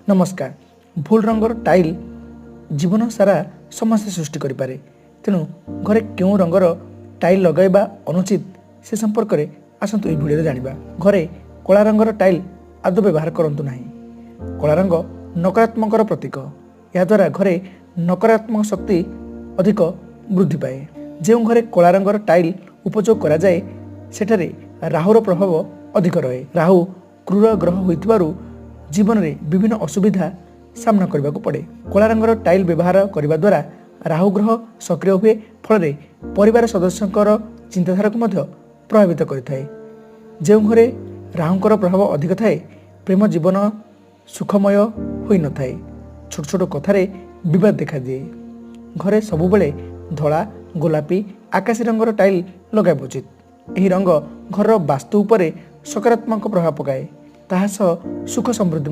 नमस्कार। भूल रंगर टाइल जीवन सारा समस्या सृष्टि करें। तेणु घरे क्यों रंगर टाइल लगाइबा अनुचित से संपर्क में आसतु यह भिडियो जानिबा। घरे कला रंगर टाइल आदौ व्यवहार करंतु नाही। कला रंग नकारात्मक प्रतीक। या द्वारा घरे नकारात्मक शक्ति अधिक वृद्धि पाए। जो घरे कला रंगर टाइल उपयोग करा जाए सेठारे राहुर प्रभाव अधिक रहे। राहु क्रूर ग्रह होइतिबारु जीवन में विभिन्न असुविधा सामना करने को पड़े। कला रंगर टाइल व्यवहार करने द्वारा राहु ग्रह सक्रिय हुए फल परिवार सदस्यों चिंताधारा को प्रभावित करें। जो घरे राहुंकर प्रभाव अधिक थाए प्रेम जीवन सुखमय होई न थाए। छोट छोट कथार विवाद देखा दिए। घरे सबुबले धला गोलापी आकाशी रंगर टाइल लगाइबा उचित। यही रंग घर वास्तु उपरे सकारात्मक प्रभाव पकाए। ताहा सुख समृद्धि